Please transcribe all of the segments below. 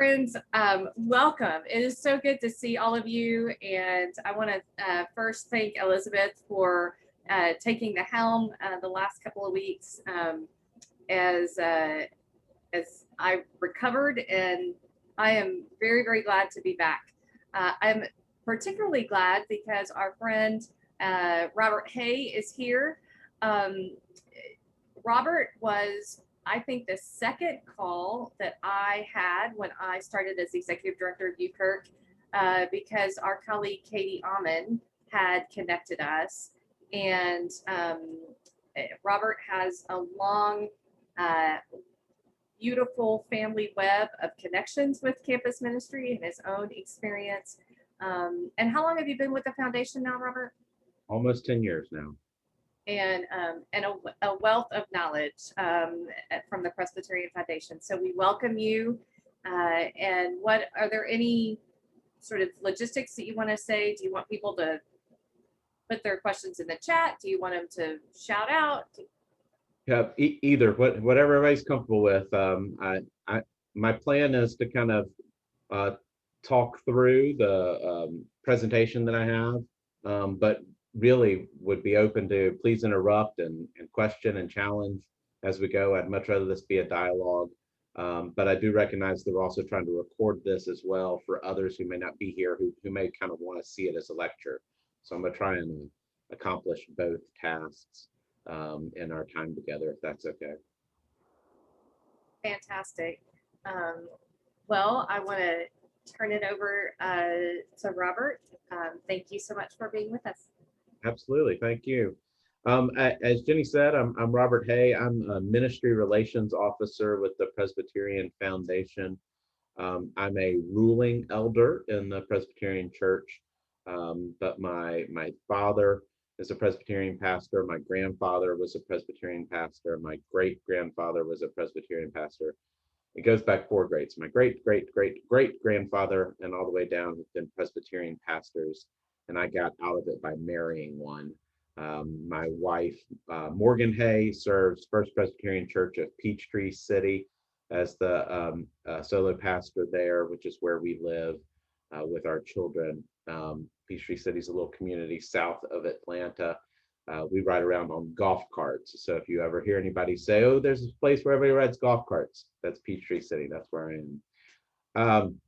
Friends, welcome. It is so good to see all of you. And I want to first thank Elizabeth for taking the helm the last couple of weeks as I recovered. And I am very, very glad to be back. I'm particularly glad because our friend Robert Hay is here. Robert was, I think, the second call that I had when I started as executive director of UKirk, because our colleague Katie Amon had connected us. And Robert has a long, beautiful family web of connections with campus ministry and his own experience. And how long have you been with the foundation now, Robert? Almost 10 years now. And a wealth of knowledge from the Presbyterian Foundation. So we welcome you. And what are there any sort of logistics that you want to say? Do you want people to put their questions in the chat? Do you want them to shout out? Yeah, either, whatever everybody's comfortable with. My plan is to kind of talk through the presentation that I have, but really would be open to please interrupt and question and challenge as we go. I'd much rather this be a dialogue, but I do recognize that we're also trying to record this as well for others who may not be here, who may kind of want to see it as a lecture. So I'm going to try and accomplish both tasks in our time together, if that's okay. Fantastic. Well, I want to turn it over to Robert. Thank you so much for being with us. Absolutely, thank you. As Jenny said, I'm Robert Hay. I'm a ministry relations officer with the Presbyterian Foundation. I'm a ruling elder in the Presbyterian Church, but my father is a Presbyterian pastor. My grandfather was a Presbyterian pastor. My great-grandfather was a Presbyterian pastor. It goes back 4 grades. My great-great-great-great-grandfather and all the way down have been Presbyterian pastors, and I got out of it by marrying one. My wife, Morgan Hay, serves First Presbyterian Church of Peachtree City as the solo pastor there, which is where we live with our children. Peachtree City is a little community south of Atlanta. We ride around on golf carts. So if you ever hear anybody say, oh, there's this place where everybody rides golf carts, that's Peachtree City. That's where I am.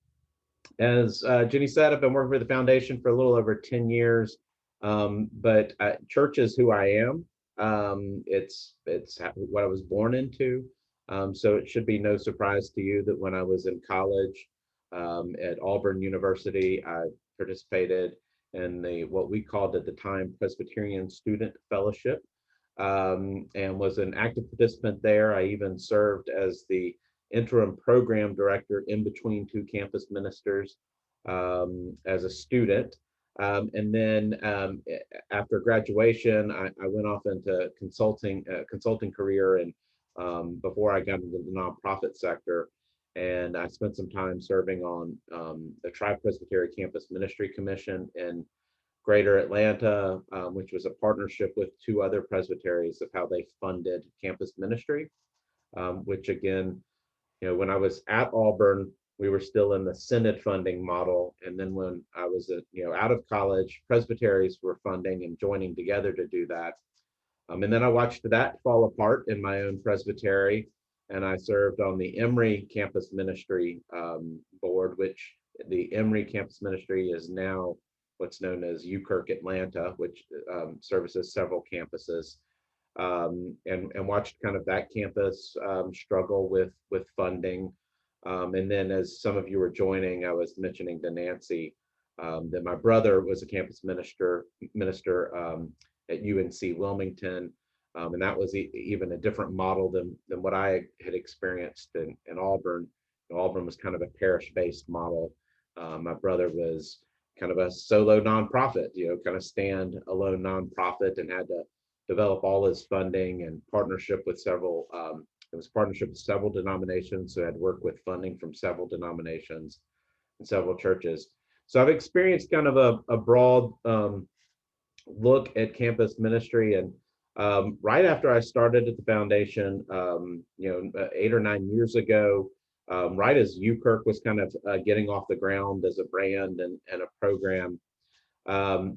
As Jenny said, I've been working for the foundation for a little over 10 years, but church is who I am. It's what I was born into. So it should be no surprise to you that when I was in college at Auburn University, I participated in what we called at the time Presbyterian Student Fellowship, and was an active participant there. I even served as the interim program director in between 2 campus ministers as a student. And then after graduation, I went off into consulting career, and before I got into the nonprofit sector. And I spent some time serving on the Tri-Presbyterian Campus Ministry Commission in Greater Atlanta, which was a partnership with 2 other presbyteries of how they funded campus ministry, which again, when I was at Auburn, we were still in the Synod funding model. And then when I was out of college, presbyteries were funding and joining together to do that. And then I watched that fall apart in my own presbytery. And I served on the Emory Campus Ministry board, which the Emory Campus Ministry is now what's known as UKirk Atlanta, which services several campuses. And watched kind of that campus struggle with funding. And then as some of you were joining, I was mentioning to Nancy that my brother was a campus minister at UNC Wilmington. And that was even a different model than what I had experienced in Auburn. Auburn was kind of a parish-based model. My brother was kind of a solo nonprofit, kind of stand-alone nonprofit, and had to develop all his funding and partnership with several. It was partnership with several denominations, so I had worked with funding from several denominations and several churches. So I've experienced kind of a broad look at campus ministry. And right after I started at the foundation, 8 or 9 years ago, right as UKirk was kind of getting off the ground as a brand and a program.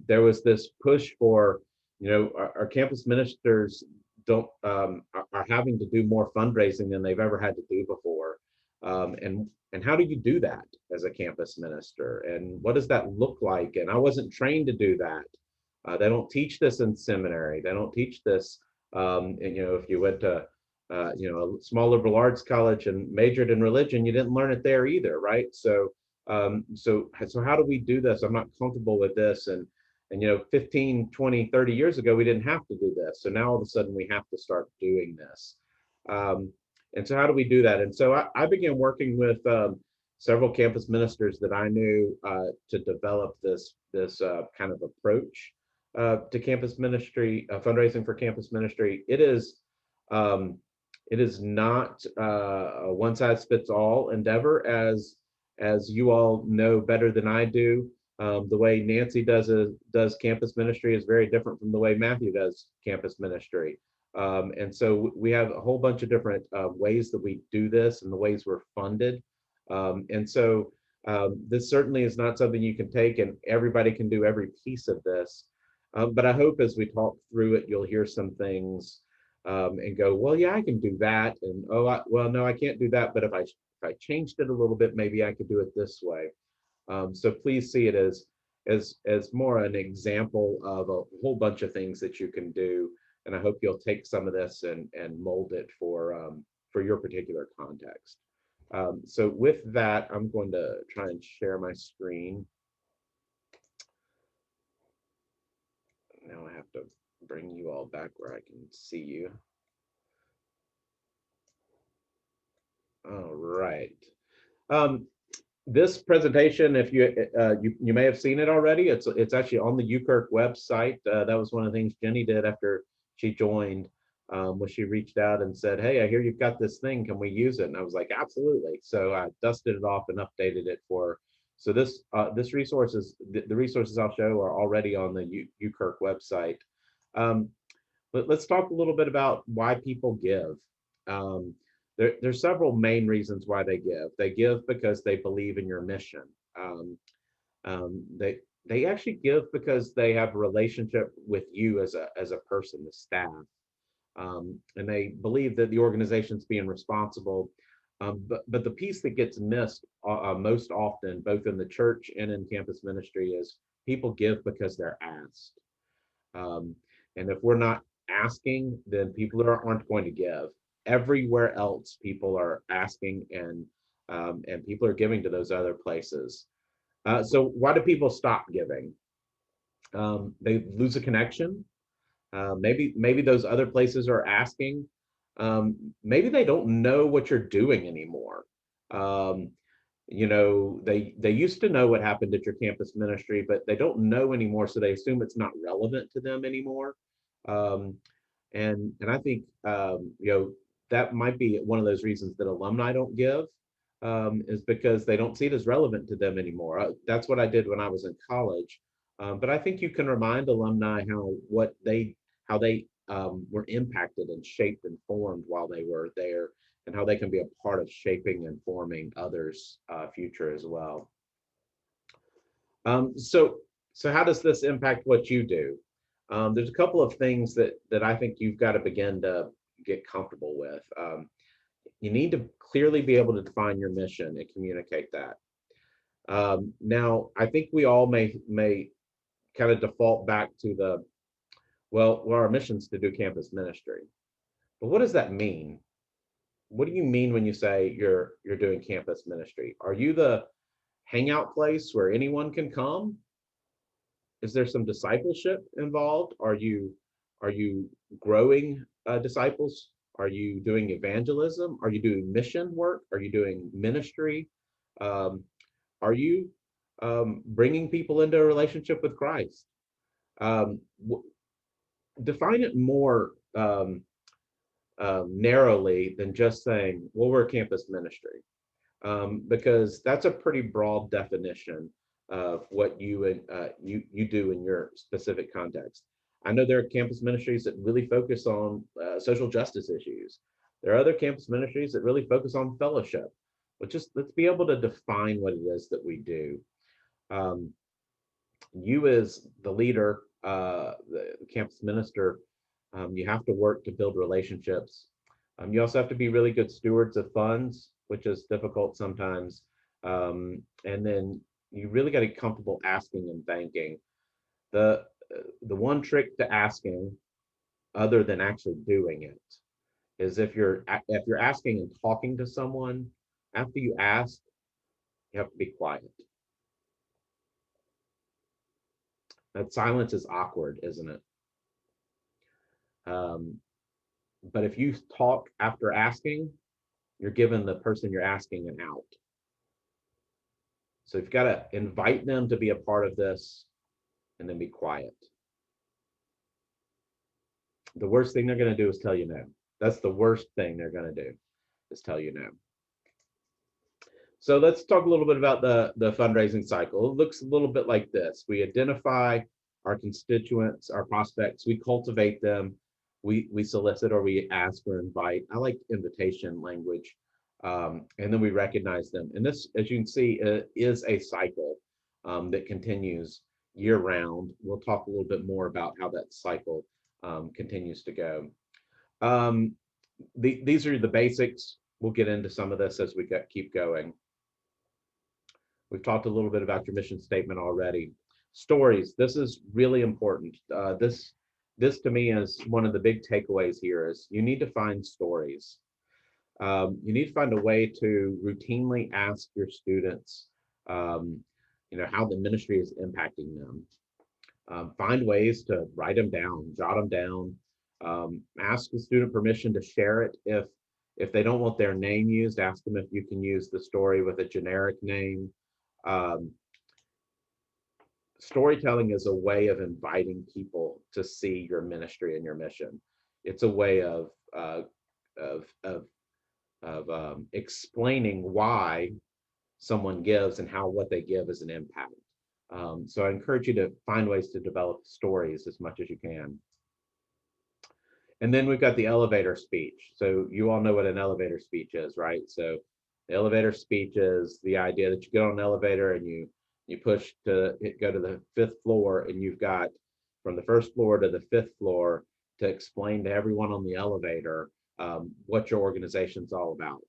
There was this push for, our campus ministers don't are having to do more fundraising than they've ever had to do before. And how do you do that as a campus minister? And what does that look like? And I wasn't trained to do that. They don't teach this in seminary. They don't teach this. And, if you went to, a small liberal arts college and majored in religion, you didn't learn it there either, right? So how do we do this? I'm not comfortable with this. And 15, 20, 30 years ago, we didn't have to do this. So now all of a sudden we have to start doing this. And so how do we do that? And so I began working with several campus ministers that I knew to develop this kind of approach to campus ministry, fundraising for campus ministry. It is not a one size fits all endeavor, as you all know better than I do. The way Nancy does campus ministry is very different from the way Matthew does campus ministry. And so we have a whole bunch of different ways that we do this and the ways we're funded. And so this certainly is not something you can take and everybody can do every piece of this. But I hope as we talk through it, you'll hear some things and go, well, yeah, I can do that. And well, no, I can't do that. But if I changed it a little bit, maybe I could do it this way. So please see it as more an example of a whole bunch of things that you can do. And I hope you'll take some of this and mold it for your particular context. So with that, I'm going to try and share my screen. Now I have to bring you all back where I can see you. All right. This presentation, if you may have seen it already, it's actually on the UKirk website. That was one of the things Jenny did after she joined, was she reached out and said, hey, I hear you've got this thing, can we use it? And I was like, absolutely. So I dusted it off and updated it for her. So this the resources I'll show are already on the UKirk website. But let's talk a little bit about why people give. There's several main reasons why they give. They give because they believe in your mission. They actually give because they have a relationship with you as a person, the staff, and they believe that the organization's being responsible. But the piece that gets missed most often, both in the church and in campus ministry, is people give because they're asked. And if we're not asking, then people aren't going to give. Everywhere else, people are asking, and people are giving to those other places. So why do people stop giving? They lose a connection. Maybe those other places are asking. Maybe they don't know what you're doing anymore. They used to know what happened at your campus ministry, but they don't know anymore, so they assume it's not relevant to them anymore. And I think that might be one of those reasons that alumni don't give, is because they don't see it as relevant to them anymore. That's what I did when I was in college. But I think you can remind alumni how they were impacted and shaped and formed while they were there, and how they can be a part of shaping and forming others' future as well. So how does this impact what you do? There's a couple of things that I think you've got to begin to get comfortable with. You need to clearly be able to define your mission and communicate that. Now, I think we all may kind of default back to our mission's to do campus ministry. But what does that mean? What do you mean when you say you're doing campus ministry? Are you the hangout place where anyone can come? Is there some discipleship involved? Are you growing disciples? Are you doing evangelism? Are you doing mission work? Are you doing ministry? Are you bringing people into a relationship with Christ? Define it more narrowly than just saying, well, we're a campus ministry, because that's a pretty broad definition of what you do in your specific context. I know there are campus ministries that really focus on social justice issues. There are other campus ministries that really focus on fellowship. let's be able to define what it is that we do. Um, you as the leader, the campus minister, you have to work to build relationships. You also have to be really good stewards of funds, which is difficult sometimes. And then you really got to get comfortable asking and thanking. The the one trick to asking, other than actually doing it, is if you're asking and talking to someone, after you ask, you have to be quiet. That silence is awkward, isn't it? Um, but if you talk after asking, you're giving the person you're asking an out. So you've got to invite them to be a part of this and then be quiet. The worst thing they're going to do is tell you no. That's the worst thing they're going to do, is tell you no. So let's talk a little bit about the fundraising cycle. It looks a little bit like this. We identify our constituents, our prospects, we cultivate them, we solicit or we ask or invite. I like invitation language. And then we recognize them. And this, as you can see, is a cycle that continues year round. We'll talk a little bit more about how that cycle continues to go. These are the basics. We'll get into some of this as we keep going. We've talked a little bit about your mission statement already. Stories, this is really important. This to me is one of the big takeaways here is you need to find stories. You need to find a way to routinely ask your students, how the ministry is impacting them. Find ways to write them down, jot them down, ask the student permission to share it. If they don't want their name used, ask them if you can use the story with a generic name. Um, Storytelling is a way of inviting people to see your ministry and your mission. It's a way of of of explaining why someone gives and how what they give is an impact. So I encourage you to find ways to develop stories as much as you can. And then we've got the elevator speech. So you all know what an elevator speech is, right? So the elevator speech is the idea that you get on an elevator and you push to go to the fifth floor, and you've got from the first floor to the fifth floor to explain to everyone on the elevator what your organization's all about.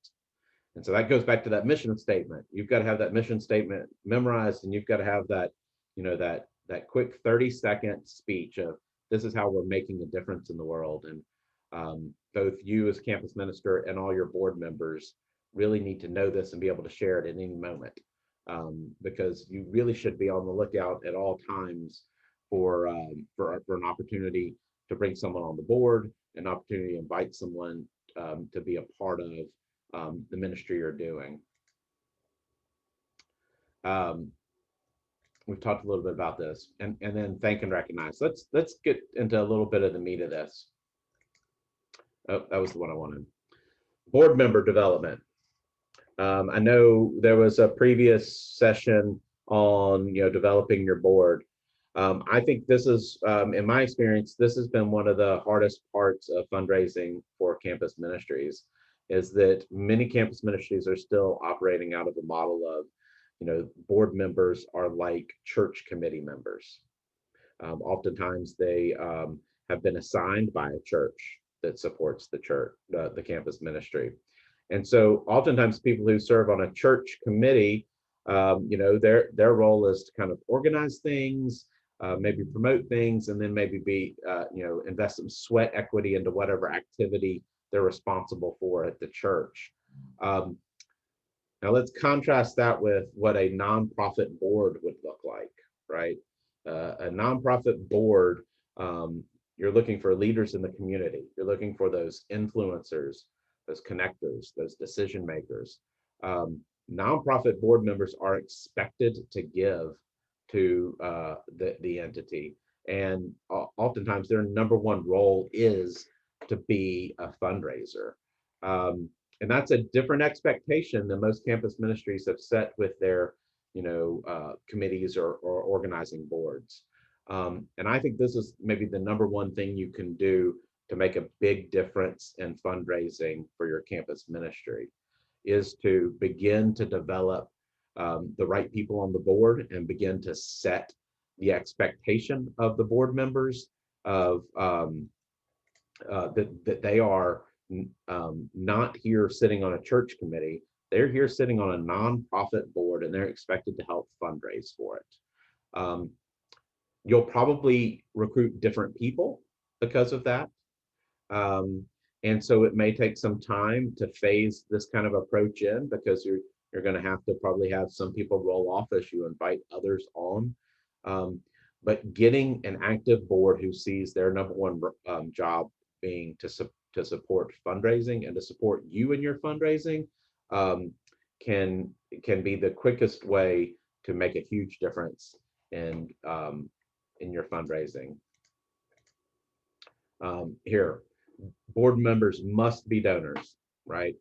And so that goes back to that mission statement. You've got to have that mission statement memorized, and you've got to have that, that quick 30-second speech of this is how we're making a difference in the world. And both you as campus minister and all your board members really need to know this and be able to share it at any moment, because you really should be on the lookout at all times for an opportunity to bring someone on the board, an opportunity to invite someone to be a part of the ministry you're doing. We've talked a little bit about this, and then thank and recognize. Let's get into a little bit of the meat of this. Oh, that was the one I wanted. Board member development. I know there was a previous session on developing your board. I think this is, in my experience, this has been one of the hardest parts of fundraising for campus ministries, is that many campus ministries are still operating out of a model of, board members are like church committee members. Oftentimes they have been assigned by a church that supports the church, the campus ministry. And so oftentimes people who serve on a church committee, their role is to kind of organize things, maybe promote things, and then maybe invest some sweat equity into whatever activity they're responsible for at the church. Now let's contrast that with what a nonprofit board would look like, right? A nonprofit board, you're looking for leaders in the community. You're looking for those influencers, those connectors, those decision makers. Nonprofit board members are expected to give to the entity, and oftentimes their number one role is to be a fundraiser. And that's a different expectation than most campus ministries have set with their committees or organizing boards. And I think this is maybe the number one thing you can do to make a big difference in fundraising for your campus ministry. is to begin to develop the right people on the board and begin to set the expectation of the board members of that they are not here sitting on a church committee. They're here sitting on a nonprofit board, and they're expected to help fundraise for it. You'll probably recruit different people because of that. And so it may take some time to phase this kind of approach in, because you're going to have to probably have some people roll off as you invite others on. But getting an active board who sees their number one job being to support fundraising and to support you in your fundraising can be the quickest way to make a huge difference in your fundraising. Here, board members must be donors, right?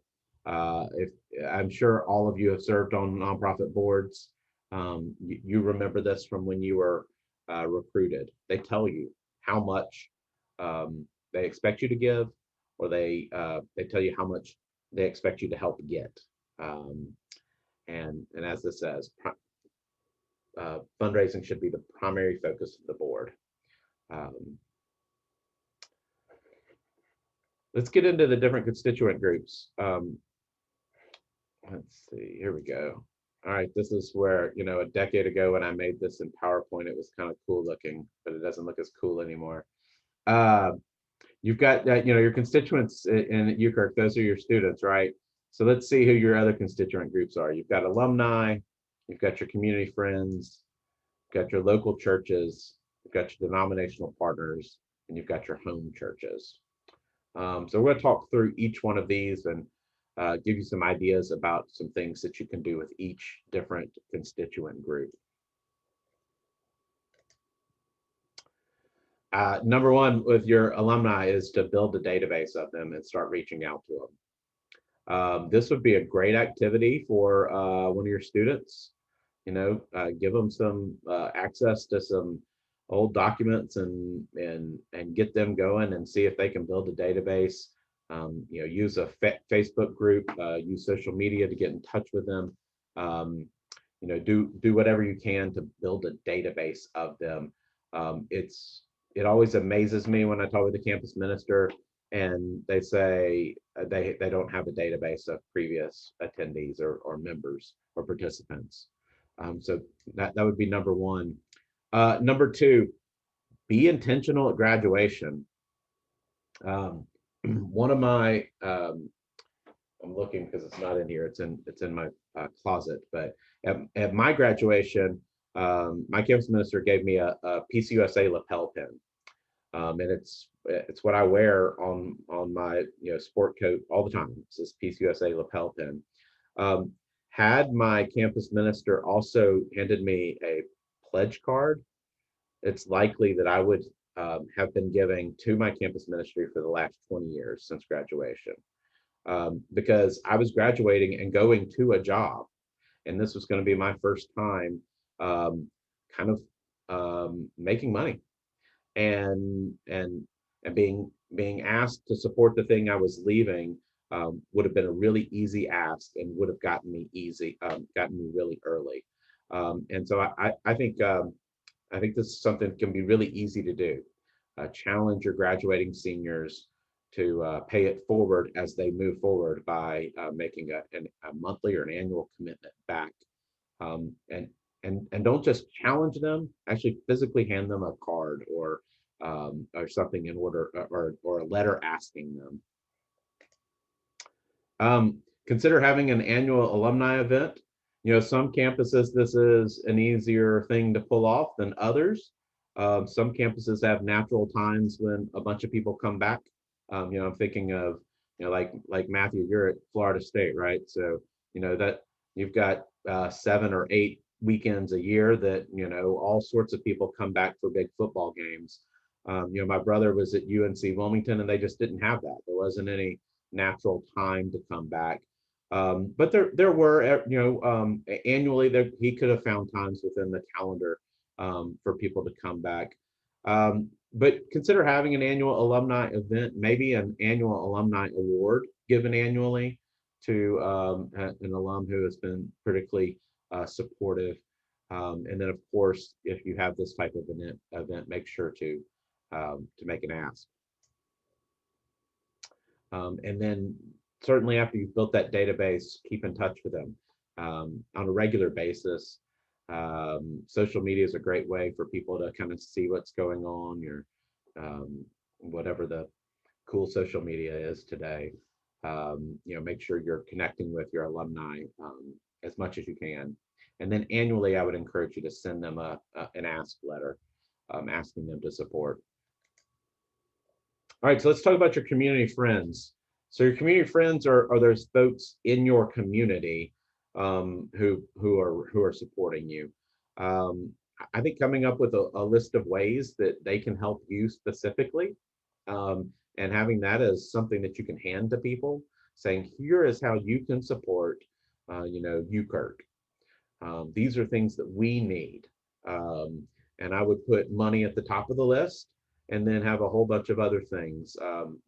If I'm sure all of you have served on nonprofit boards, you remember this from when you were recruited. They tell you how much they expect you to give, or they tell you how much they expect you to help get. And as this says, fundraising should be the primary focus of the board. Let's get into the different constituent groups. Let's see, here we go. All right, this is where, a decade ago when I made this in PowerPoint, it was kind of cool looking, but it doesn't look as cool anymore. You've got your constituents in UKirk, those are your students, right? So let's see who your other constituent groups are. You've got alumni, you've got your community friends, you've got your local churches, you've got your denominational partners, and you've got your home churches. So we're going to talk through each one of these and give you some ideas about some things that you can do with each different constituent group. Number one with your alumni is to build a database of them and start reaching out to them. This would be a great activity for one of your students. Give them some access to some old documents and get them going and see if they can build a database. Use a Facebook group, use social media to get in touch with them. Do whatever you can to build a database of them. It always amazes me when I talk with the campus minister and they say they don't have a database of previous attendees or members or participants. So that would be number one. Number two, be intentional at graduation. One of my, I'm looking because it's not in here. It's in my closet. But at my graduation, my campus minister gave me a PCUSA lapel pin, and it's what I wear on my sport coat all the time. It's this PCUSA lapel pin. Had my campus minister also handed me a pledge card, it's likely that I would have been giving to my campus ministry for the last 20 years since graduation, because I was graduating and going to a job, and this was going to be my first time kind of making money and being asked to support the thing I was leaving would have been a really easy ask and would have gotten me really early. And so I think this is something that can be really easy to do. Challenge your graduating seniors to pay it forward as they move forward by making a monthly or an annual commitment back. And don't just challenge them, actually physically hand them a card or something in order, or a letter asking them. Consider having an annual alumni event. Some campuses, this is an easier thing to pull off than others. Some campuses have natural times when a bunch of people come back. I'm thinking of, like Matthew, you're at Florida State, right? So, that you've got 7 or 8 weekends a year that, all sorts of people come back for big football games. My brother was at UNC Wilmington and they just didn't have that. There wasn't any natural time to come back. But there were, annually he could have found times within the calendar for people to come back. But consider having an annual alumni event, maybe an annual alumni award given annually to an alum who has been critically supportive. And then, of course, if you have this type of event, make sure to make an ask. And then certainly after you've built that database, keep in touch with them on a regular basis. Social media is a great way for people to kind of see what's going on, your whatever the cool social media is today. Make sure you're connecting with your alumni as much as you can. And then annually, I would encourage you to send them an ask letter asking them to support. All right, so let's talk about your community friends. So your community friends are those folks in your community who are supporting you. I think coming up with a list of ways that they can help you specifically, and having that as something that you can hand to people, saying here is how you can support, UKirk. These are things that we need, and I would put money at the top of the list and then have a whole bunch of other things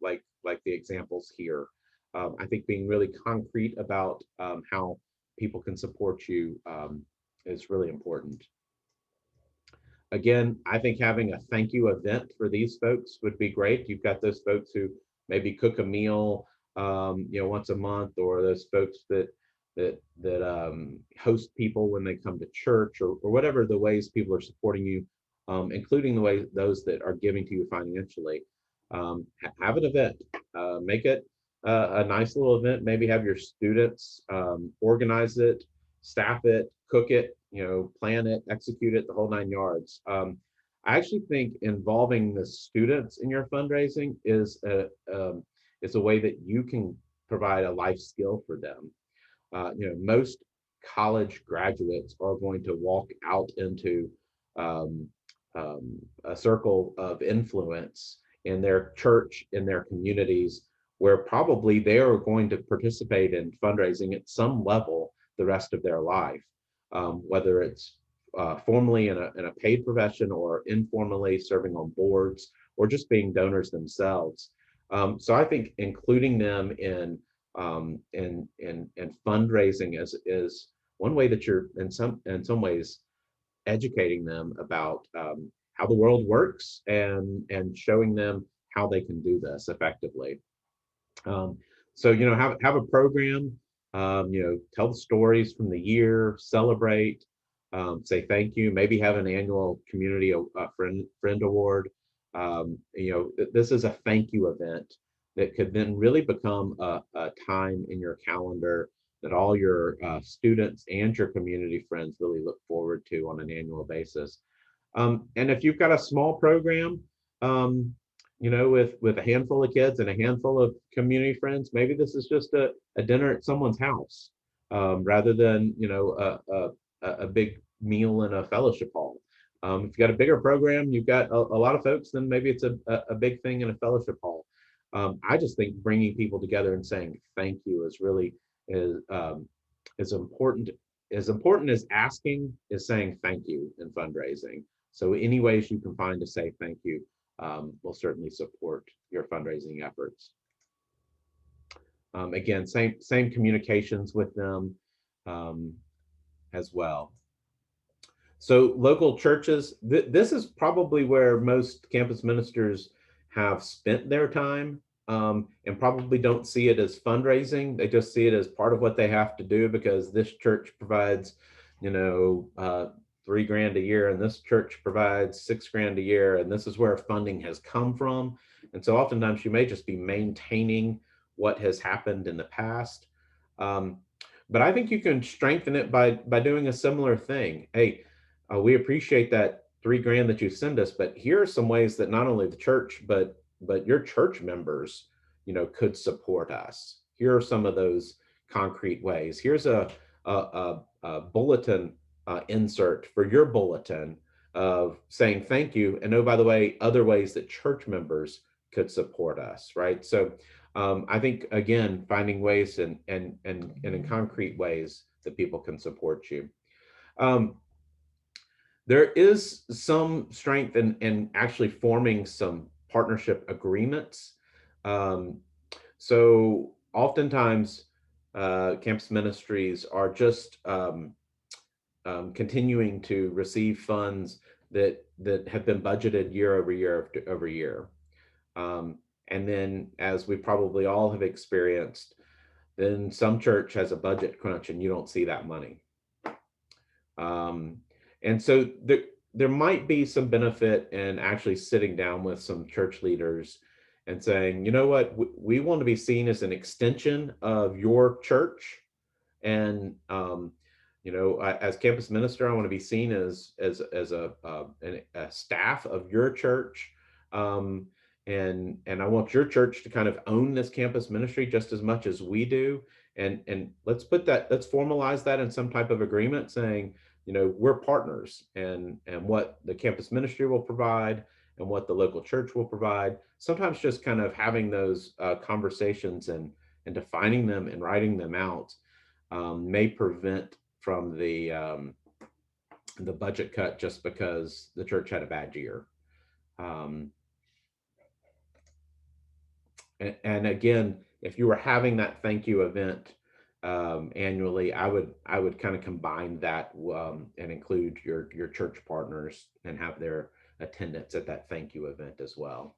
like the examples here. I think being really concrete about how people can support you is really important. Again, I think having a thank you event for these folks would be great. You've got those folks who maybe cook a meal, once a month, or those folks that host people when they come to church, or whatever the ways people are supporting you, including the way those that are giving to you financially. Have an event, make it a nice little event. Maybe have your students organize it, staff it, cook it, plan it, execute it, the whole 9 yards. I actually think involving the students in your fundraising is a way that you can provide a life skill for them. Most college graduates are going to walk out into a circle of influence in their church, in their communities, where probably they are going to participate in fundraising at some level the rest of their life, whether it's formally in a paid profession, or informally serving on boards, or just being donors themselves. So I think including them in fundraising is one way that you're in some ways educating them about how the world works, and showing them how they can do this effectively. So have a program, tell the stories from the year, celebrate, say thank you, maybe have an annual community friend award. This is a thank you event that could then really become a time in your calendar that all your students and your community friends really look forward to on an annual basis. And if you've got a small program, with a handful of kids and a handful of community friends, maybe this is just a dinner at someone's house, rather than a big meal in a fellowship hall. If you've got a bigger program, you've got a lot of folks, then maybe it's a big thing in a fellowship hall. I just think bringing people together and saying thank you is really is important. As important as asking is saying thank you in fundraising. So any ways you can find to say thank you will certainly support your fundraising efforts. Again, same communications with them as well. So local churches, this is probably where most campus ministers have spent their time, and probably don't see it as fundraising. They just see it as part of what they have to do because this church provides, $3,000 a year, and this church provides $6,000 a year, and this is where funding has come from. And so oftentimes you may just be maintaining what has happened in the past. But I think you can strengthen it by doing a similar thing. Hey, we appreciate that $3,000 that you send us, but here are some ways that not only the church, but your church members, could support us. Here are some of those concrete ways. Here's a bulletin insert for your bulletin of saying thank you. And oh, by the way, other ways that church members could support us, right? So I think, again, finding ways and in concrete ways that people can support you. There is some strength in actually forming some partnership agreements. So oftentimes campus ministries are just continuing to receive funds that have been budgeted year over year over year. And then, as we probably all have experienced, then some church has a budget crunch and you don't see that money. And so there might be some benefit in actually sitting down with some church leaders and saying, you know what, we want to be seen as an extension of your church. And, as campus minister, I want to be seen as a staff of your church. And I want your church to kind of own this campus ministry just as much as we do. And let's formalize that in some type of agreement saying, we're partners, and what the campus ministry will provide and what the local church will provide. Sometimes just kind of having those conversations and defining them and writing them out may prevent from the budget cut just because the church had a bad year. And again, if you were having that thank you event annually, I would kind of combine that and include your church partners and have their attendance at that thank you event as well.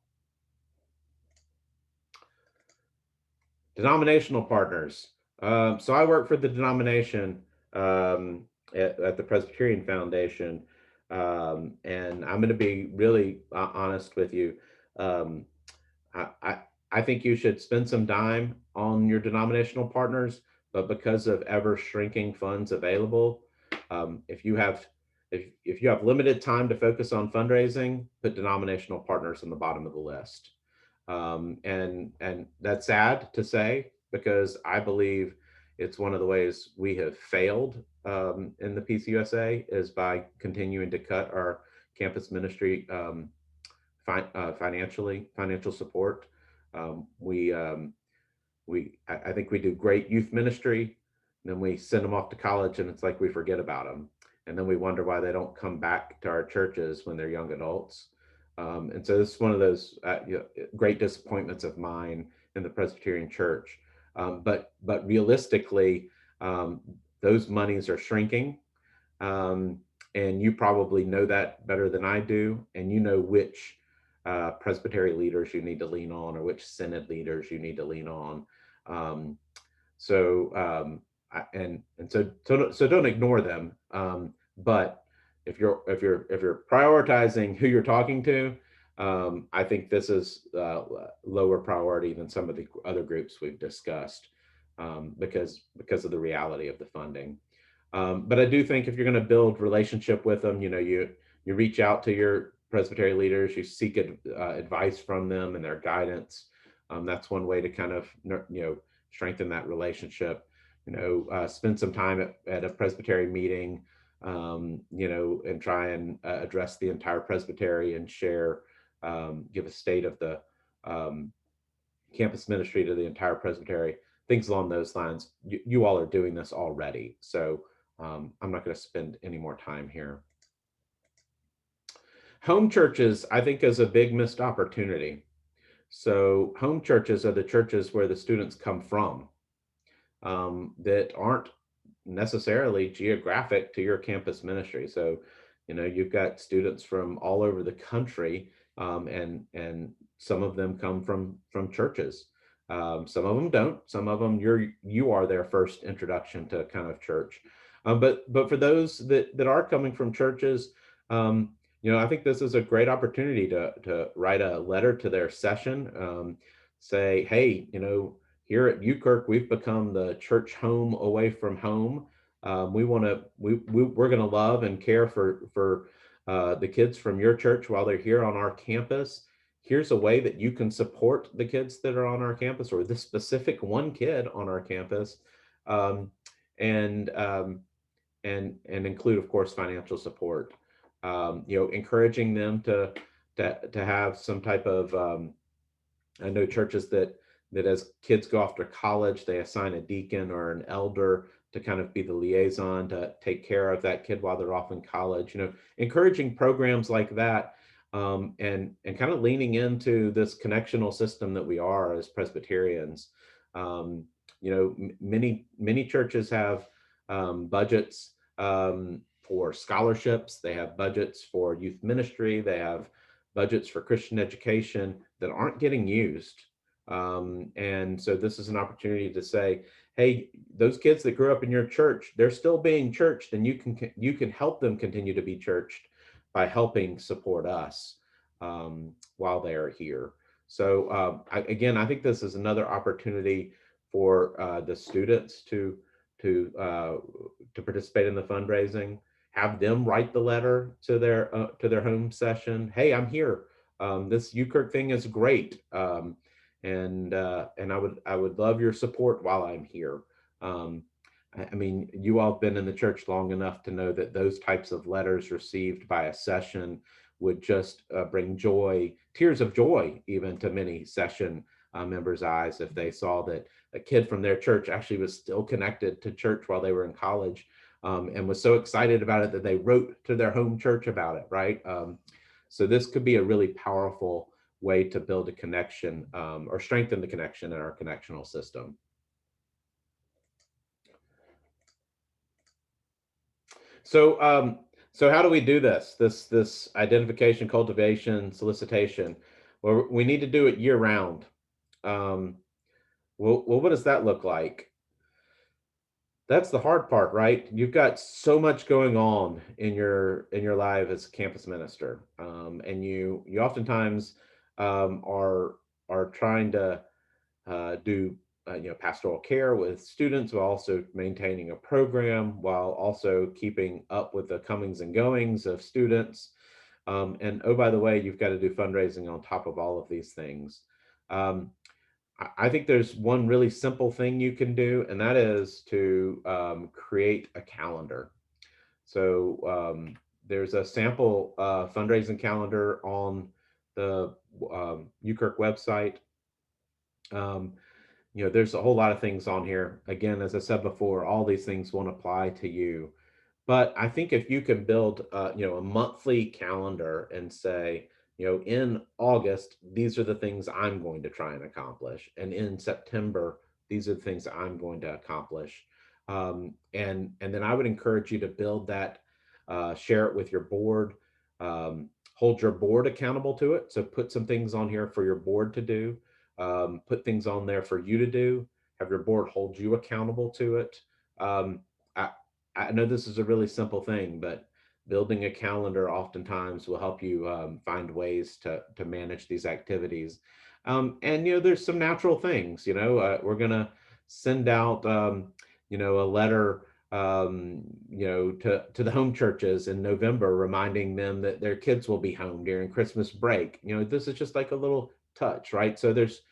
Denominational partners. So I work for the denomination at the Presbyterian Foundation, and I'm going to be really honest with you. I think you should spend some time on your denominational partners, but because of ever shrinking funds available, if you have limited time to focus on fundraising, put denominational partners on the bottom of the list. And that's sad to say, because I believe it's one of the ways we have failed in the PCUSA is by continuing to cut our campus ministry financial support. I think we do great youth ministry, and then we send them off to college and it's like we forget about them. And then we wonder why they don't come back to our churches when they're young adults. And so this is one of those great disappointments of mine in the Presbyterian Church. But realistically, those monies are shrinking. And you probably know that better than I do. And you know which presbytery leaders you need to lean on, or which synod leaders you need to lean on. So don't ignore them. But if you're prioritizing who you're talking to, I think this is lower priority than some of the other groups we've discussed because of the reality of the funding. But I do think if you're going to build relationship with them, you reach out to your presbytery leaders, you seek advice from them and their guidance. That's one way to kind of strengthen that relationship. Spend some time at a presbytery meeting, and try and address the entire presbytery and share, give a state of the campus ministry to the entire presbytery, things along those lines. You all are doing this already, so I'm not going to spend any more time here. Home churches, I think, is a big missed opportunity. So home churches are the churches where the students come from that aren't necessarily geographic to your campus ministry. So, you've got students from all over the country, and some of them come from churches. Some of them don't. Some of them you are their first introduction to kind of church. But for those that are coming from churches, I think this is a great opportunity to write a letter to their session, say, hey, here at UKirk, we've become the church home away from home. We're going to love and care for the kids from your church while they're here on our campus. Here's a way that you can support the kids that are on our campus, or this specific one kid on our campus, and include, of course, financial support. Encouraging them to have some type of, I know churches that as kids go off to college, they assign a deacon or an elder to kind of be the liaison to take care of that kid while they're off in college. Encouraging programs like that, and kind of leaning into this connectional system that we are as Presbyterians. Many churches have budgets for scholarships. They have budgets for youth ministry. They have budgets for Christian education that aren't getting used. And so this is an opportunity to say, hey, those kids that grew up in your church, they're still being churched, and you can help them continue to be churched by helping support us while they are here. So again, I think this is another opportunity for the students to participate in the fundraising. Have them write the letter to their home session. Hey, I'm here. This UKirk thing is great, and I would love your support while I'm here. I mean, you all have been in the church long enough to know that those types of letters received by a session would just bring joy, tears of joy, even to many session members' eyes if they saw that a kid from their church actually was still connected to church while they were in college, and was so excited about it that they wrote to their home church about it, right? So this could be a really powerful way to build a connection or strengthen the connection in our connectional system. So so how do we do this identification, cultivation, solicitation? Well, we need to do it year round. Well, what does that look like? That's the hard part, right? You've got so much going on in your life as a campus minister, and you oftentimes are trying to do pastoral care with students, while also maintaining a program, while also keeping up with the comings and goings of students. And oh, by the way, you've got to do fundraising on top of all of these things. I think there's one really simple thing you can do, and that is to create a calendar. So there's a sample fundraising calendar on the UKirk website. There's a whole lot of things on here. Again, as I said before, all these things won't apply to you. But I think if you can build, a monthly calendar and say, in August, these are the things I'm going to try and accomplish. And in September, these are the things I'm going to accomplish. And then I would encourage you to build that, share it with your board, hold your board accountable to it. So put some things on here for your board to do, put things on there for you to do, have your board hold you accountable to it. I, I know this is a really simple thing, but building a calendar oftentimes will help you find ways to manage these activities. And there's some natural things. We're gonna send out a letter to the home churches in November, reminding them that their kids will be home during Christmas break. This is just like a little touch, right? So there's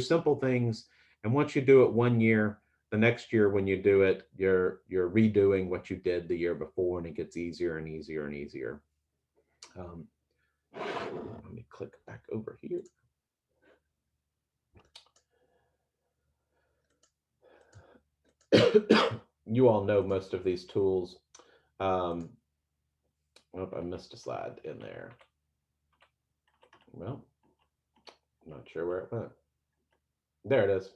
simple things, and once you do it one year, the next year when you do it, you're redoing what you did the year before, and it gets easier and easier and easier. Let me click back over here. You all know most of these tools. Oh, I missed a slide in there. Well, I'm not sure where it went. There it is.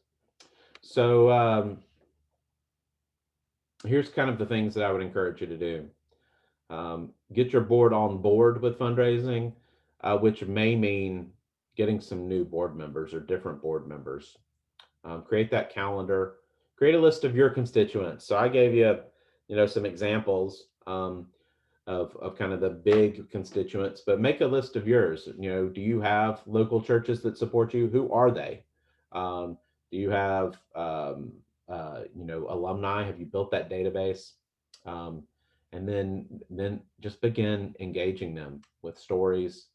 So here's kind of the things that I would encourage you to do. Get your board on board with fundraising, which may mean getting some new board members or different board members. Create that calendar, create a list of your constituents. So I gave you, some examples of kind of the big constituents, but make a list of yours. Do you have local churches that support you? Who are they? Do you have, alumni? Have you built that database? And then just begin engaging them with stories,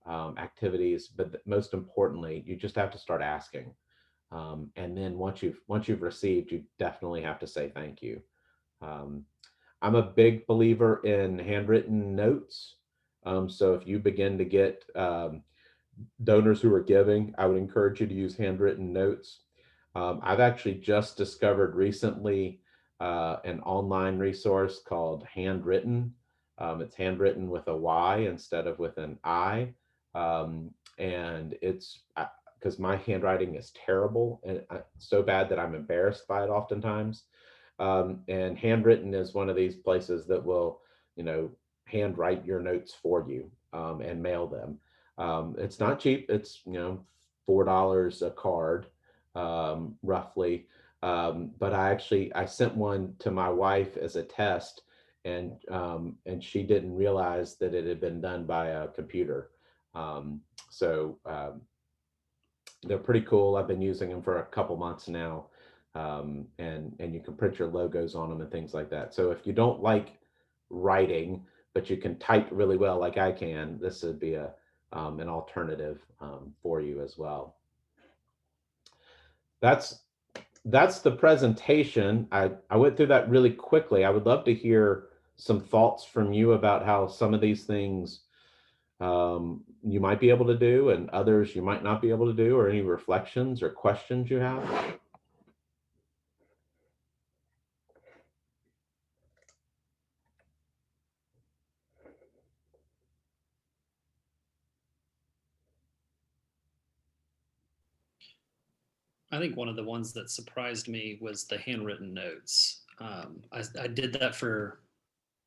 activities, but most importantly, you just have to start asking. And then once you've received, you definitely have to say thank you. I'm a big believer in handwritten notes. So if you begin to get donors who are giving, I would encourage you to use handwritten notes. I've actually just discovered recently an online resource called Handwritten. It's handwritten with a Y instead of with an I. And it's because my handwriting is terrible and so bad that I'm embarrassed by it oftentimes. And handwritten is one of these places that will, handwrite your notes for you and mail them. It's not cheap. It's, $4 a card, roughly. But I sent one to my wife as a test, and she didn't realize that it had been done by a computer. So they're pretty cool. I've been using them for a couple months now, and you can print your logos on them and things like that. So if you don't like writing, but you can type really well like I can, this would be an alternative for you as well. That's the presentation. I went through that really quickly. I would love to hear some thoughts from you about how some of these things you might be able to do and others you might not be able to do, or any reflections or questions you have. I think one of the ones that surprised me was the handwritten notes. I did that for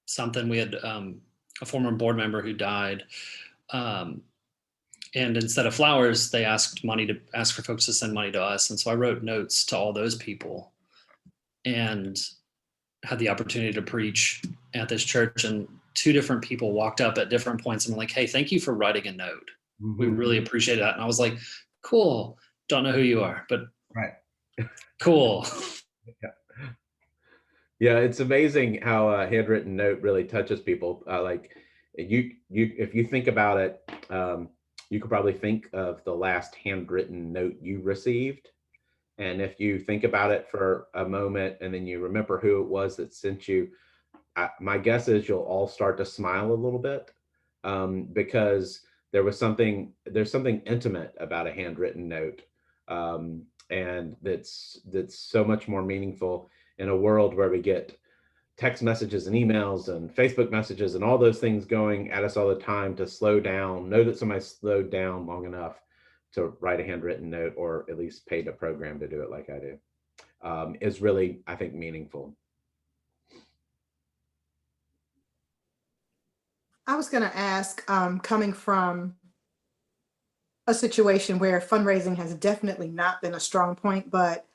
something. We had a former board member who died. And instead of flowers, they asked for folks to send money to us. And so I wrote notes to all those people and had the opportunity to preach at this church. And two different people walked up at different points and were like, "Hey, thank you for writing a note. Mm-hmm. We really appreciate that." And I was like, "Cool. Don't know who you are, but right. Cool." Yeah, it's amazing how a handwritten note really touches people. Like if you think about it, you could probably think of the last handwritten note you received. And if you think about it for a moment and then you remember who it was that sent you, my guess is you'll all start to smile a little bit, because there's something intimate about a handwritten note, and that's so much more meaningful in a world where we get text messages and emails and Facebook messages and all those things going at us all the time. To slow down, know that somebody slowed down long enough to write a handwritten note, or at least paid a program to do it like I do, is really, I think, meaningful. I was going to ask, coming from a situation where fundraising has definitely not been a strong point, but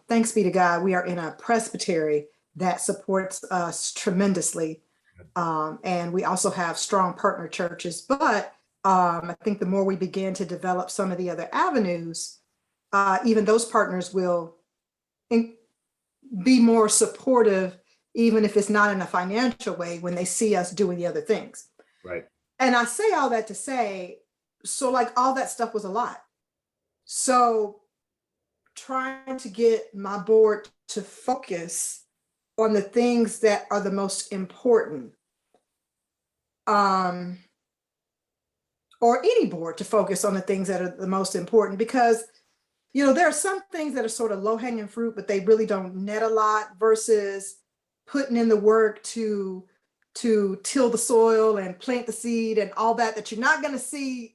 thanks be to God, we are in a presbytery that supports us tremendously. And we also have strong partner churches. But I think the more we begin to develop some of the other avenues, even those partners will be more supportive, even if it's not in a financial way, when they see us doing the other things. Right. And I say all that to say, so like all that stuff was a lot. So trying to get my board to focus on the things that are the most important, or any board to focus on the things that are the most important, because there are some things that are sort of low-hanging fruit, but they really don't net a lot, versus putting in the work to till the soil and plant the seed and all that you're not going to see,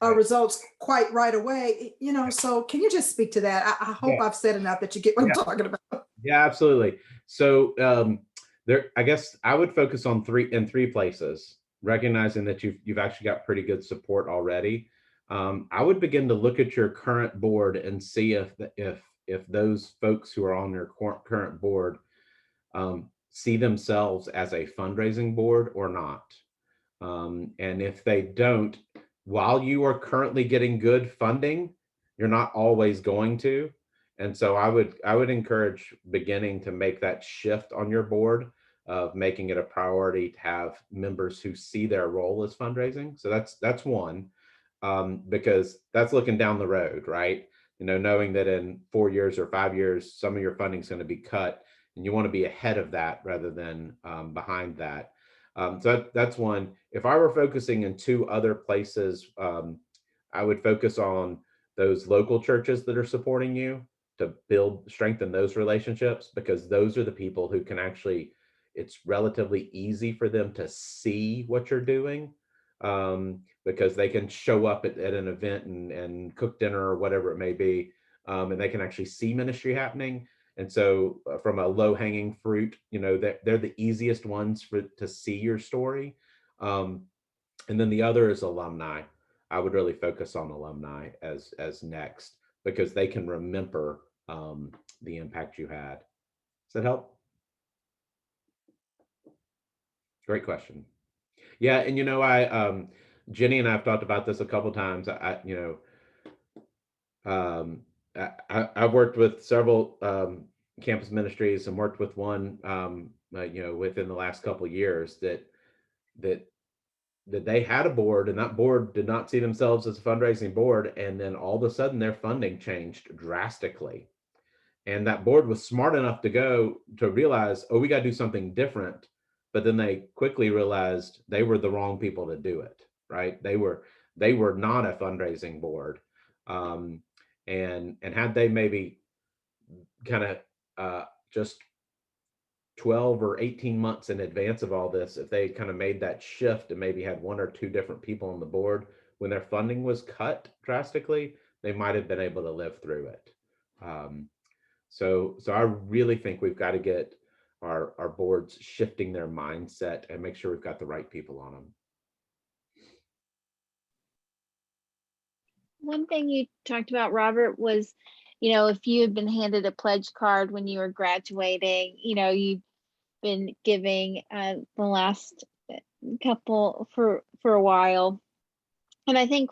Right. results quite right away. So can you just speak to that? I hope I've said enough that you get what I'm talking about. Yeah, absolutely. So I guess I would focus on three places, recognizing that you've actually got pretty good support already. I would begin to look at your current board and see if those folks who are on your current board see themselves as a fundraising board or not. And if they don't, while you are currently getting good funding, you're not always going to. And so I would encourage beginning to make that shift on your board of making it a priority to have members who see their role as fundraising. So that's one, because that's looking down the road, right? Knowing that in 4 years or 5 years, some of your funding is going to be cut, and you want to be ahead of that rather than behind that. So that's one. If I were focusing in two other places, I would focus on those local churches that are supporting you, to strengthen those relationships, because those are the people who can actually, it's relatively easy for them to see what you're doing. because they can show up at an event and cook dinner or whatever it may be, and they can actually see ministry happening. And so from a low hanging fruit, they're the easiest ones to see your story. And then the other is alumni. I would really focus on alumni as next, because they can remember the impact you had. Does that help? Great question. Yeah, and Jenny and I have talked about this a couple times. I've worked with several campus ministries, and worked with one within the last couple of years that they had a board, and that board did not see themselves as a fundraising board, and then all of a sudden their funding changed drastically. And that board was smart enough to realize, oh, we got to do something different. But then they quickly realized they were the wrong people to do it, right? They were not a fundraising board. And had they maybe kind of just 12 or 18 months in advance of all this, if they kind of made that shift and maybe had one or two different people on the board when their funding was cut drastically, they might have been able to live through it. So I really think we've got to get our boards shifting their mindset and make sure we've got the right people on them. One thing you talked about, Robert, was, if you had been handed a pledge card when you were graduating, you've been giving the last couple for a while. And I think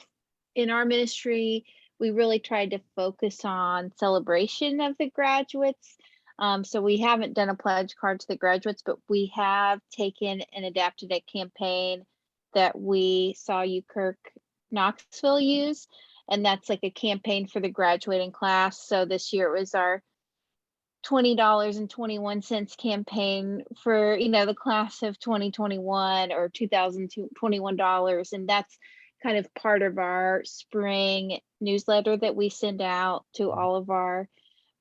in our ministry, we really tried to focus on celebration of the graduates. So we haven't done a pledge card to the graduates, but we have taken and adapted a campaign that we saw UKirk Knoxville use. And that's like a campaign for the graduating class. So this year it was our $20.21 campaign for, the class of 2021 or $2,021. And that's kind of part of our spring newsletter that we send out to all of our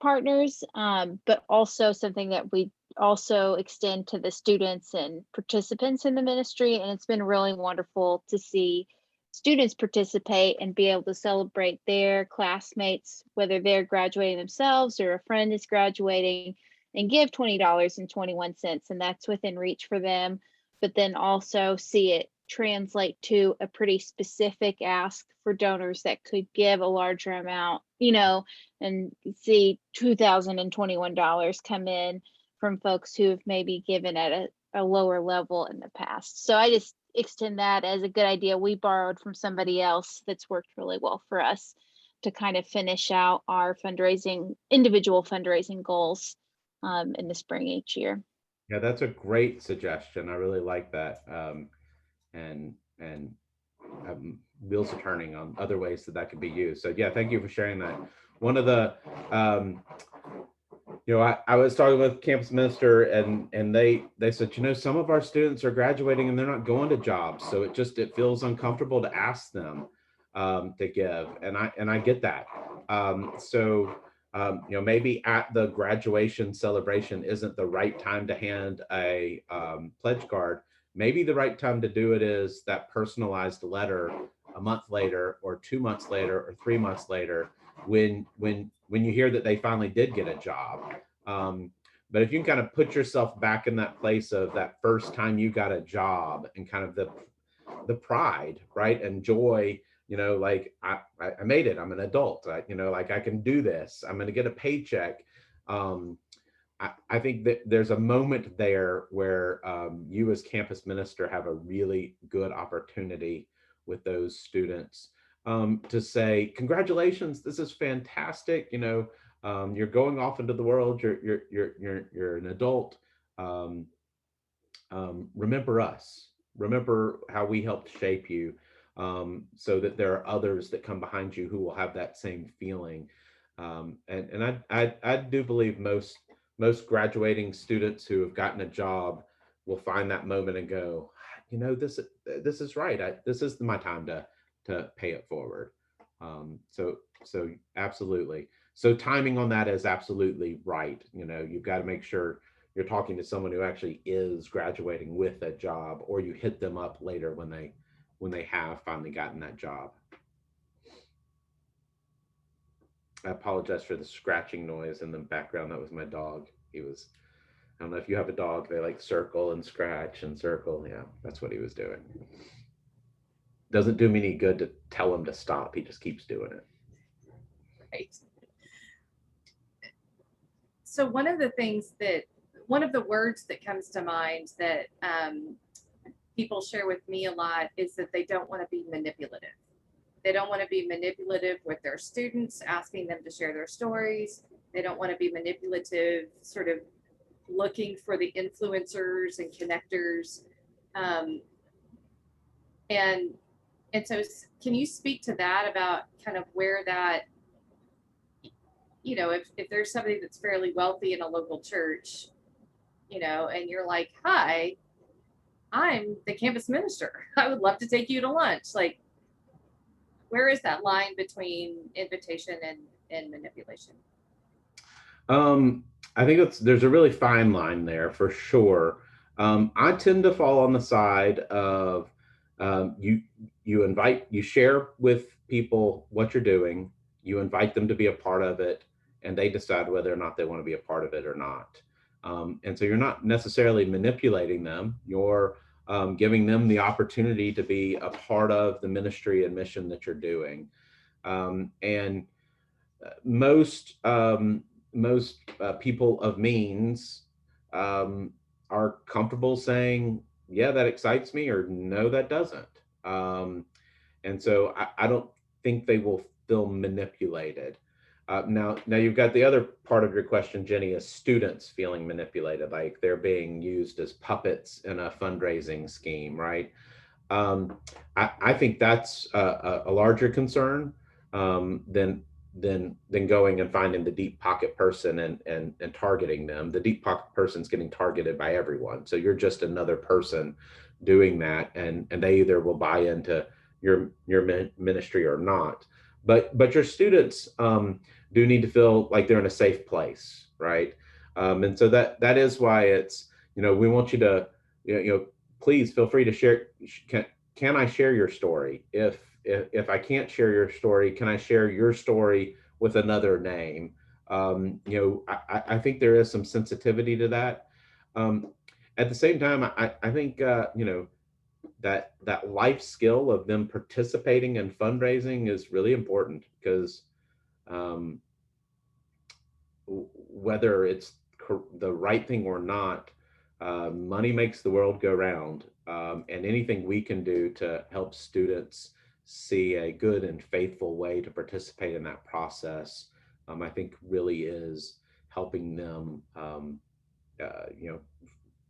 partners, but also something that we also extend to the students and participants in the ministry. And it's been really wonderful to see students participate and be able to celebrate their classmates, whether they're graduating themselves or a friend is graduating, and give $20.21. And that's within reach for them, but then also see it translate to a pretty specific ask for donors that could give a larger amount, and see $2,021 come in from folks who have maybe given at a lower level in the past. So I just extend that as a good idea. We borrowed from somebody else that's worked really well for us to kind of finish out our individual fundraising goals in the spring each year. Yeah, that's a great suggestion. I really like that. And wheels are turning on other ways that could be used. So yeah, thank you for sharing that. One of the, I was talking with campus minister, and they said, some of our students are graduating and they're not going to jobs, so it feels uncomfortable to ask them to give, and I get that. Maybe at the graduation celebration isn't the right time to hand a pledge card. Maybe the right time to do it is that personalized letter a month later, or 2 months later, or 3 months later, when you hear that they finally did get a job. But if you can kind of put yourself back in that place of that first time you got a job, and kind of the pride, right, and joy, like I made it, I'm an adult, I can do this, I'm going to get a paycheck. I think that there's a moment there where you as campus minister have a really good opportunity with those students to say, congratulations, this is fantastic. You're going off into the world. You're an adult. Remember us. Remember how we helped shape you, so that there are others that come behind you who will have that same feeling. And I do believe most graduating students who have gotten a job will find that moment and go, this is right. This is my time to pay it forward. So absolutely. So timing on that is absolutely right. You've got to make sure you're talking to someone who actually is graduating with a job, or you hit them up later when when they have finally gotten that job. I apologize for the scratching noise in the background. That was my dog. He was, I don't know if you have a dog, they like circle and scratch and circle. Yeah, that's what he was doing. Doesn't do me any good to tell him to stop. He just keeps doing it. Right. So one of the words that comes to mind that people share with me a lot is that they don't want to be manipulative. They don't want to be manipulative with their students, asking them to share their stories. They don't want to be manipulative, sort of looking for the influencers and connectors. And so can you speak to that about kind of where that, if there's somebody that's fairly wealthy in a local church, and you're like, hi, I'm the campus minister. I would love to take you to lunch. Like, where is that line between invitation and manipulation? I think there's a really fine line there for sure. I tend to fall on the side of you share with people what you're doing, you invite them to be a part of it, and they decide whether or not they want to be a part of it or not. And so you're not necessarily manipulating them, you're giving them the opportunity to be a part of the ministry and mission that you're doing. And most people of means are comfortable saying, yeah, that excites me, or no, that doesn't. And so I don't think they will feel manipulated. Now you've got the other part of your question, Jenny, is students feeling manipulated, like they're being used as puppets in a fundraising scheme, right? I think that's a larger concern than going and finding the deep pocket person and targeting them. The deep pocket person's getting targeted by everyone. So you're just another person doing that, and they either will buy into your ministry or not. But your students do need to feel like they're in a safe place, right? And so that is why it's, we want you to, please feel free to share. Can I share your story? If I can't share your story, can I share your story with another name? I think there is some sensitivity to that. At the same time, I think, that life skill of them participating in fundraising is really important, because whether it's the right thing or not, money makes the world go round. And anything we can do to help students see a good and faithful way to participate in that process, I think really is helping them,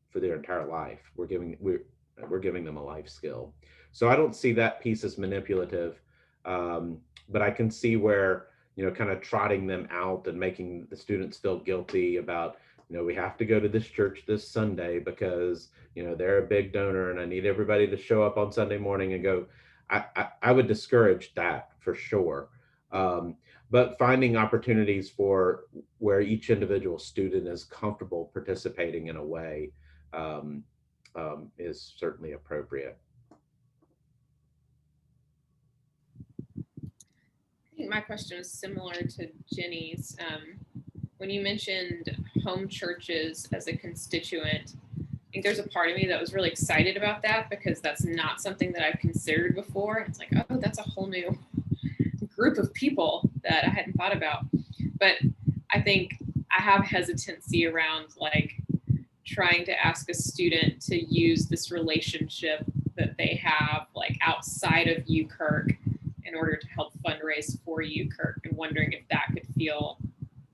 for their entire life. We're giving them a life skill. So I don't see that piece as manipulative, but I can see where, kind of trotting them out and making the students feel guilty about, we have to go to this church this Sunday because, they're a big donor and I need everybody to show up on Sunday morning and go. I would discourage that for sure. But finding opportunities for where each individual student is comfortable participating in a way is certainly appropriate. I think my question is similar to Jenny's. When you mentioned home churches as a constituent, I think there's a part of me that was really excited about that, because that's not something that I've considered before. It's like, oh, that's a whole new group of people that I hadn't thought about. But I think I have hesitancy around like trying to ask a student to use this relationship that they have like outside of UKirk in order to help fundraise for UKirk, and wondering if that could feel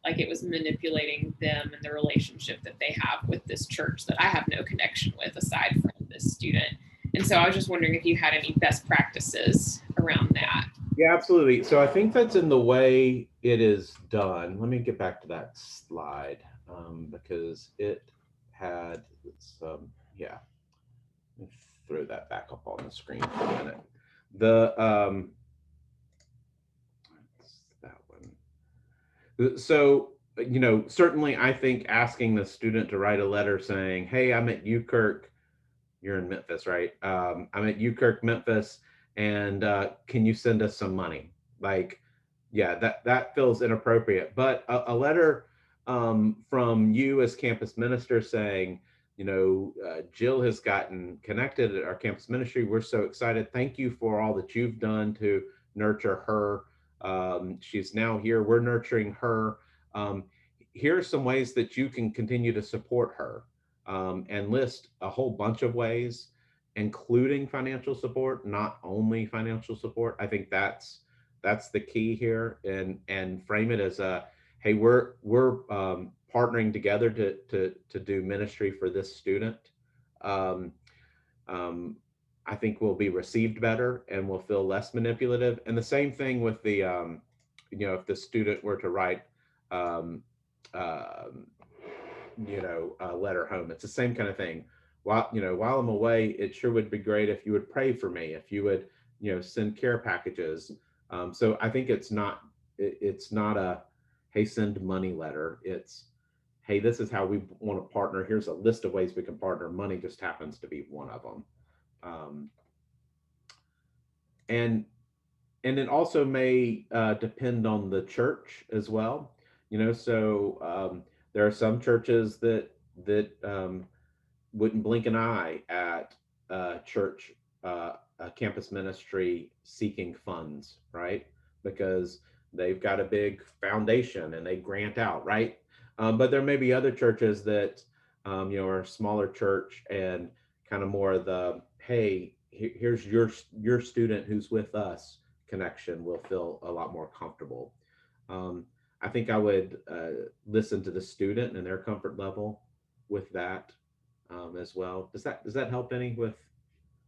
like it was manipulating them and the relationship that they have with this church that I have no connection with aside from this student. And so I was just wondering if you had any best practices around that. Yeah, absolutely. So I think that's in the way it is done. Let me get back to that slide because it had, yeah, let me throw that back up on the screen for a minute. That one. So, certainly I think asking the student to write a letter saying, hey, I'm at UKirk, you're in Memphis, right? I'm at UKirk, Memphis, and can you send us some money? Like, yeah, that feels inappropriate. But a letter from you as campus minister saying, Jill has gotten connected at our campus ministry. We're so excited. Thank you for all that you've done to nurture her. She's now here. We're nurturing her. Here are some ways that you can continue to support her, and list a whole bunch of ways, including financial support, not only financial support. I think that's the key here, and frame it as a, hey, we're partnering together to do ministry for this student. I think we'll be received better and we'll feel less manipulative. And the same thing with the, if the student were to write, a letter home, it's the same kind of thing. While I'm away, it sure would be great if you would pray for me, if you would, send care packages. So I think it's not a, hey, send money letter. It's, hey, this is how we want to partner. Here's a list of ways we can partner. Money just happens to be one of them. And it also may depend on the church as well. So there are some churches that wouldn't blink an eye at church, a campus ministry seeking funds, right? Because they've got a big foundation and they grant out, right? But there may be other churches that, are a smaller church and kind of more of the, hey, here's your student who's with us connection will feel a lot more comfortable. I think I would listen to the student and their comfort level with that as well. Does that help any with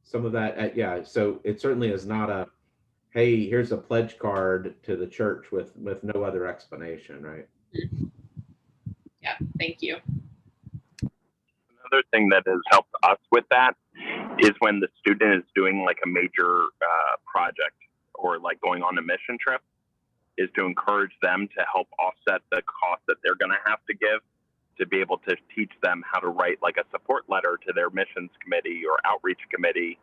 some of that? Yeah. So it certainly is not a, hey, here's a pledge card to the church with no other explanation, right? Yeah. Thank you. Another thing that has helped us with that is when the student is doing like a major project or like going on a mission trip, is to encourage them to help offset the cost that they're going to have to give, to be able to teach them how to write like a support letter to their missions committee or outreach committee,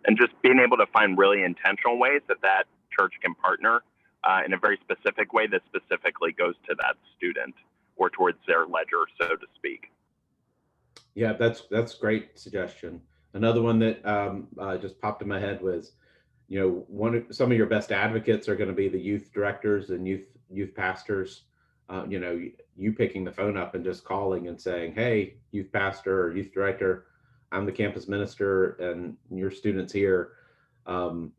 and just being able to find really intentional ways that church can partner in a very specific way that specifically goes to that student or towards their ledger, so to speak. Yeah, that's great suggestion. Another one that just popped in my head was, some of your best advocates are going to be the youth directors and youth pastors. You picking the phone up and just calling and saying, hey, youth pastor or youth director, I'm the campus minister and your student's here. And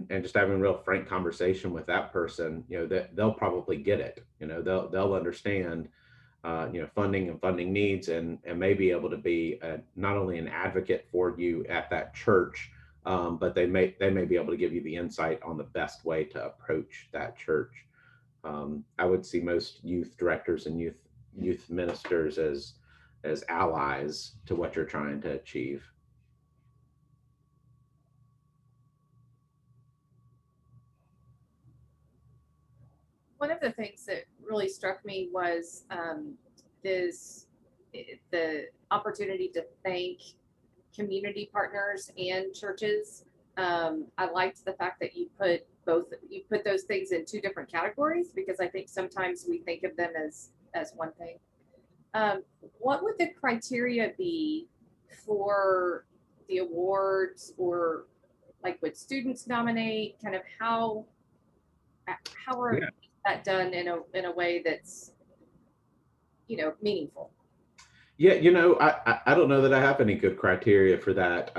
just having a real frank conversation with that person, that they'll probably get it. They'll understand, funding and funding needs, and may be able to be not only an advocate for you at that church, but they may be able to give you the insight on the best way to approach that church. I would see most youth directors and youth ministers as allies to what you're trying to achieve. One of the things that really struck me was the opportunity to thank community partners and churches. I liked the fact that you put those things in two different categories, because I think sometimes we think of them as one thing. What would the criteria be for the awards, or like would students nominate? Kind of how are that done in a way that's meaningful? Yeah, I don't know that I have any good criteria for that.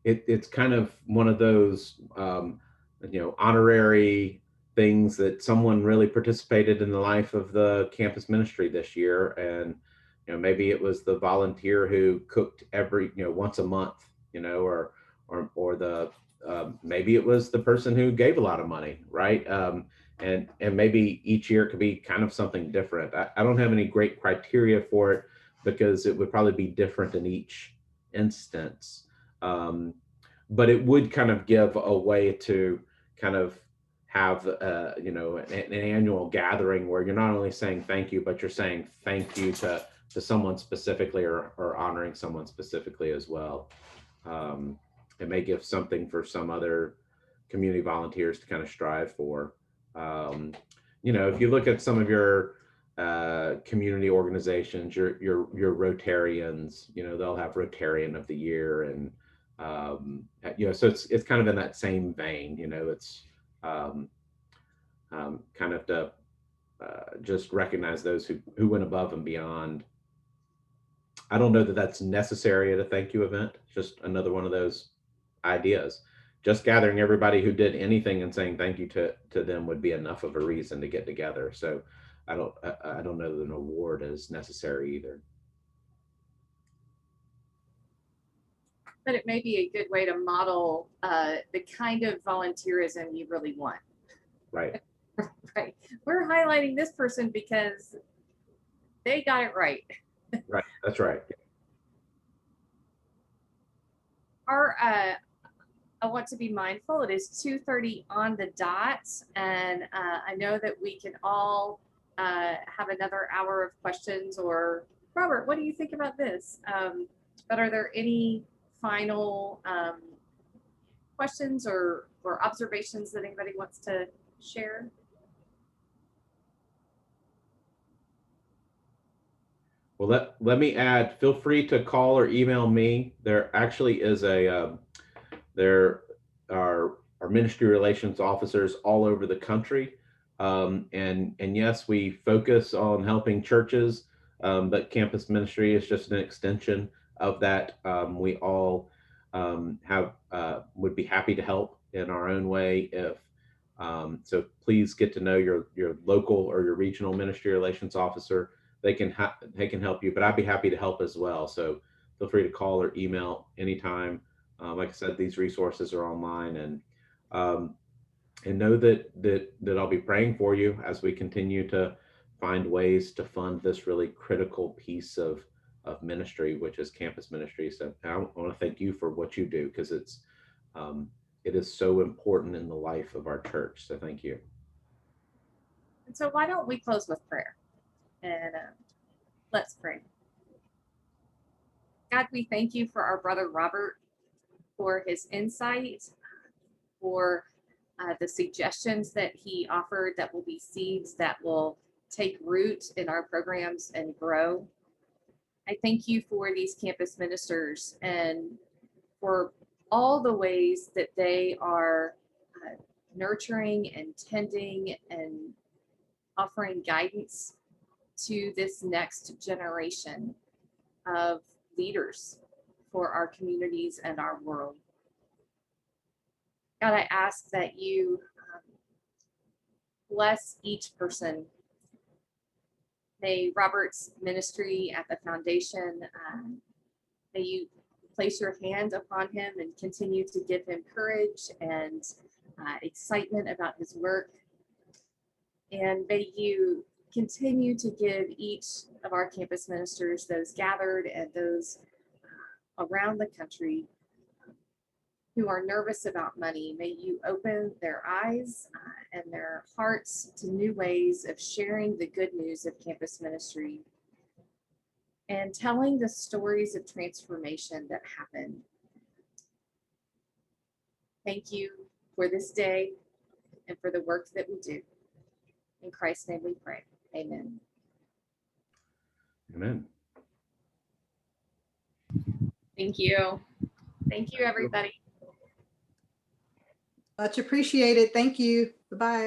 It's kind of one of those honorary things that someone really participated in the life of the campus ministry this year, and maybe it was the volunteer who cooked every once a month, or the maybe it was the person who gave a lot of money, right? And maybe each year it could be kind of something different. I don't have any great criteria for it, because it would probably be different in each instance. But it would kind of give a way to kind of have an annual gathering where you're not only saying thank you, but you're saying thank you to to someone specifically, or honoring someone specifically as well. It may give something for some other community volunteers to kind of strive for. If you look at some of your community organizations, your Rotarians, they'll have Rotarian of the Year, and so it's kind of in that same vein. It's kind of to just recognize those who went above and beyond. I don't know that that's necessary at a thank you event. Just another one of those ideas. Just gathering everybody who did anything and saying thank you to them would be enough of a reason to get together. So I don't know that an award is necessary either. But it may be a good way to model the kind of volunteerism you really want. Right. Right. We're highlighting this person because they got it right. Right. That's right. I want to be mindful. It is 2:30 on the dot, and I know that we can all have another hour of questions. Or Robert, what do you think about this? But are there any final questions or observations that anybody wants to share? Well, let me add, feel free to call or email me. There actually is there are ministry relations officers all over the country. And yes, we focus on helping churches, but campus ministry is just an extension of that. We all would be happy to help in our own way. So please get to know your local or your regional ministry relations officer. They can help you, but I'd be happy to help as well. So feel free to call or email anytime. Like I said, these resources are online, and know that I'll be praying for you as we continue to find ways to fund this really critical piece of ministry, which is campus ministry. So I want to thank you for what you do, because it is so important in the life of our church. So thank you. And so why don't we close with prayer? And let's pray. God, we thank you for our brother Robert, for his insight, for the suggestions that he offered that will be seeds that will take root in our programs and grow. I thank you for these campus ministers and for all the ways that they are nurturing and tending and offering guidance to this next generation of leaders for our communities and our world. God, I ask that you bless each person. May Robert's ministry at the foundation, may you place your hand upon him and continue to give him courage and excitement about his work. And may you continue to give each of our campus ministers, those gathered and those around the country who are nervous about money, may you open their eyes and their hearts to new ways of sharing the good news of campus ministry and telling the stories of transformation that happen. Thank you for this day and for the work that we do. In Christ's name we pray. Amen. Amen. Thank you. Thank you, everybody. Much appreciated. Thank you. Bye-bye.